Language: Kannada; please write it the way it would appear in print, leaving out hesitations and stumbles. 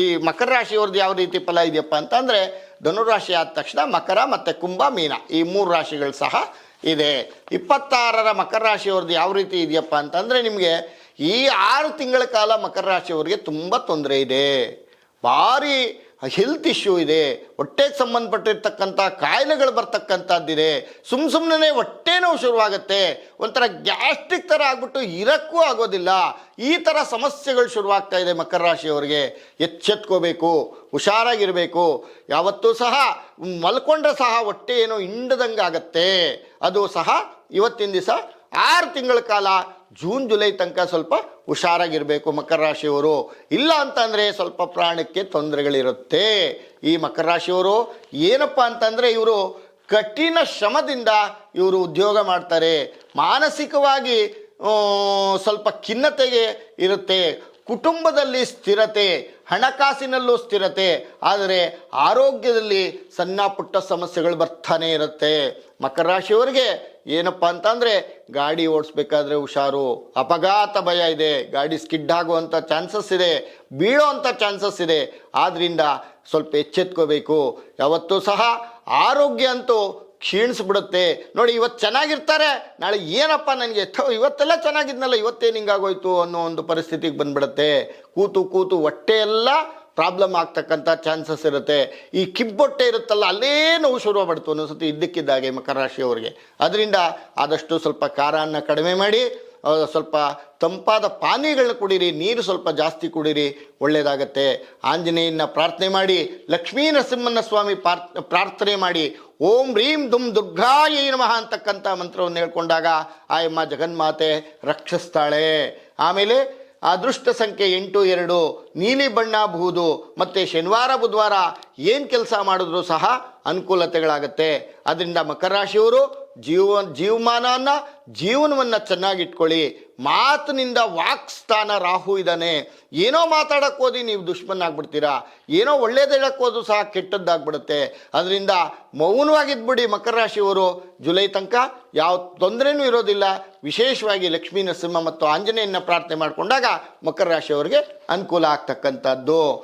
ಈ ಮಕರ ರಾಶಿಯವ್ರದ್ದು ಯಾವ ರೀತಿ ಫಲ ಇದೆಯಪ್ಪ ಅಂತಂದರೆ, ಧನುರಾಶಿ ಆದ ತಕ್ಷಣ ಮಕರ ಮತ್ತು ಕುಂಭ ಮೀನ ಈ 3 ರಾಶಿಗಳು ಸಹ ಇದೆ. 26ರ ಮಕರ ರಾಶಿಯವ್ರದ್ದು ಯಾವ ರೀತಿ ಇದೆಯಪ್ಪ ಅಂತಂದರೆ, ನಿಮಗೆ ಈ 6 ತಿಂಗಳ ಕಾಲ ಮಕರ ರಾಶಿಯವರಿಗೆ ತುಂಬ ತೊಂದರೆ ಇದೆ. ಭಾರಿ ಹೆಲ್ತ್ ಇಶ್ಯೂ ಇದೆ, ಹೊಟ್ಟೆಗೆ ಸಂಬಂಧಪಟ್ಟಿರ್ತಕ್ಕಂಥ ಕಾಯಿಲೆಗಳು ಬರ್ತಕ್ಕಂಥದ್ದಿದೆ. ಸುಮ್ಮನೆ ಹೊಟ್ಟೆ ನೋವು ಶುರುವಾಗುತ್ತೆ, ಒಂಥರ ಗ್ಯಾಸ್ಟ್ರಿಕ್ ಥರ ಆಗ್ಬಿಟ್ಟು ಇರಕ್ಕೂ ಆಗೋದಿಲ್ಲ. ಈ ಥರ ಸಮಸ್ಯೆಗಳು ಶುರುವಾಗ್ತಾ ಇದೆ ಮಕರ ರಾಶಿಯವರಿಗೆ. ಎಚ್ಚೆತ್ಕೋಬೇಕು, ಹುಷಾರಾಗಿರಬೇಕು. ಯಾವತ್ತೂ ಸಹ ಮಲ್ಕೊಂಡ್ರೆ ಸಹ ಹೊಟ್ಟೆ ಏನೋ ಹಿಂಡದಂಗೆ ಆಗತ್ತೆ. ಅದು ಸಹ ಇವತ್ತಿನ ದಿವಸ 6 ತಿಂಗಳ ಕಾಲ ಜೂನ್ ಜುಲೈ ತನಕ ಸ್ವಲ್ಪ ಹುಷಾರಾಗಿರಬೇಕು ಮಕರ ರಾಶಿಯವರು. ಇಲ್ಲ ಅಂತಂದರೆ ಸ್ವಲ್ಪ ಪ್ರಾಣಕ್ಕೆ ತೊಂದರೆಗಳಿರುತ್ತೆ. ಈ ಮಕರ ರಾಶಿಯವರು ಏನಪ್ಪ ಅಂತಂದರೆ, ಇವರು ಕಠಿಣ ಶ್ರಮದಿಂದ ಇವರು ಉದ್ಯೋಗ ಮಾಡ್ತಾರೆ. ಮಾನಸಿಕವಾಗಿ ಸ್ವಲ್ಪ ಖಿನ್ನತೆಗೆ ಇರುತ್ತೆ. ಕುಟುಂಬದಲ್ಲಿ ಸ್ಥಿರತೆ, ಹಣಕಾಸಿನಲ್ಲೂ ಸ್ಥಿರತೆ, ಆದರೆ ಆರೋಗ್ಯದಲ್ಲಿ ಸಣ್ಣ ಪುಟ್ಟ ಸಮಸ್ಯೆಗಳು ಬರ್ತಾನೆ ಇರುತ್ತೆ. ಮಕರ ರಾಶಿಯವರಿಗೆ ಏನಪ್ಪ ಅಂತಂದರೆ, ಗಾಡಿ ಓಡಿಸ್ಬೇಕಾದ್ರೆ ಹುಷಾರು, ಅಪಘಾತ ಭಯ ಇದೆ, ಗಾಡಿ ಸ್ಕಿಡ್ ಆಗುವಂಥ ಚಾನ್ಸಸ್ ಇದೆ, ಬೀಳೋ ಅಂಥ ಚಾನ್ಸಸ್ ಇದೆ. ಆದ್ದರಿಂದ ಸ್ವಲ್ಪ ಎಚ್ಚೆತ್ಕೋಬೇಕು. ಯಾವತ್ತೂ ಸಹ ಆರೋಗ್ಯ ಅಂತೂ ಕ್ಷೀಣಿಸ್ಬಿಡುತ್ತೆ. ನೋಡಿ, ಇವತ್ತು ಚೆನ್ನಾಗಿರ್ತಾರೆ, ನಾಳೆ ಏನಪ್ಪ ನನಗೆ ಇವತ್ತೆಲ್ಲ ಚೆನ್ನಾಗಿದ್ನಲ್ಲ, ಇವತ್ತೇನು ಹಿಂಗಾಗೋಯ್ತು ಅನ್ನೋ ಒಂದು ಪರಿಸ್ಥಿತಿಗೆ ಬಂದ್ಬಿಡುತ್ತೆ. ಕೂತು ಹೊಟ್ಟೆಯೆಲ್ಲ ಪ್ರಾಬ್ಲಮ್ ಆಗ್ತಕ್ಕಂಥ ಚಾನ್ಸಸ್ ಇರುತ್ತೆ. ಈ ಕಿಬ್ಬೊಟ್ಟೆ ಇರುತ್ತಲ್ಲ, ಅಲ್ಲೇ ನೋವು ಶುರುವಾಗ್ಬಿಡ್ತು ಅನ್ನೋಸತಿ ಇದ್ದಕ್ಕಿದ್ದಾಗೆ ಮಕರ ರಾಶಿಯವರಿಗೆ. ಅದರಿಂದ ಆದಷ್ಟು ಸ್ವಲ್ಪ ಖಾರವನ್ನು ಕಡಿಮೆ ಮಾಡಿ, ಸ್ವಲ್ಪ ತಂಪಾದ ಪಾನೀಯಗಳನ್ನ ಕುಡೀರಿ, ನೀರು ಸ್ವಲ್ಪ ಜಾಸ್ತಿ ಕುಡೀರಿ, ಒಳ್ಳೆಯದಾಗತ್ತೆ. ಆಂಜನೇಯನ ಪ್ರಾರ್ಥನೆ ಮಾಡಿ, ಲಕ್ಷ್ಮೀ ನರಸಿಂಹನ ಸ್ವಾಮಿ ಪ್ರಾರ್ಥನೆ ಮಾಡಿ, ಓಂ ರೀಂ ದುಂ ದುರ್ಗಾಯೈ ನಮಃ ಅಂತಕ್ಕಂಥ ಮಂತ್ರವನ್ನು ಹೇಳ್ಕೊಂಡಾಗ ಆ ಅಮ್ಮ ಜಗನ್ಮಾತೆ ರಕ್ಷಿಸ್ತಾಳೆ. ಆಮೇಲೆ ಅದೃಷ್ಟ ಸಂಖ್ಯೆ 82, ನೀಲಿ ಬಣ್ಣ ಬಹುದು, ಮತ್ತು ಶನಿವಾರ ಬುಧವಾರ ಏನು ಕೆಲಸ ಮಾಡಿದ್ರೂ ಸಹ ಅನುಕೂಲತೆಗಳಾಗತ್ತೆ. ಅದರಿಂದ ಮಕರ ರಾಶಿಯವರು ಜೀವನವನ್ನು ಚೆನ್ನಾಗಿಟ್ಕೊಳ್ಳಿ. ಮಾತಿನಿಂದ ವಾಕ್ಸ್ಥಾನ ರಾಹು ಇದ್ದಾನೆ. ಏನೋ ಮಾತಾಡಕ್ಕೆ ಹೋದಿ ನೀವು ದುಶ್ಮನಾಗ್ಬಿಡ್ತೀರಾ, ಏನೋ ಒಳ್ಳೇದು ಹೇಳಕ್ಕೆ ಹೋದ್ರು ಸಹ ಕೆಟ್ಟದ್ದಾಗ್ಬಿಡುತ್ತೆ. ಅದರಿಂದ ಮೌನವಾಗಿದ್ಬಿಡಿ ಮಕರ ರಾಶಿಯವರು. ಜುಲೈ ತನಕ ಯಾವ ತೊಂದರೆನೂ ಇರೋದಿಲ್ಲ. ವಿಶೇಷವಾಗಿ ಲಕ್ಷ್ಮೀ ನರಸಿಂಹ ಮತ್ತು ಆಂಜನೇಯನ ಪ್ರಾರ್ಥನೆ ಮಾಡಿಕೊಂಡಾಗ ಮಕರ ರಾಶಿಯವರಿಗೆ ಅನುಕೂಲ ಆಗ್ತಕ್ಕಂಥದ್ದು.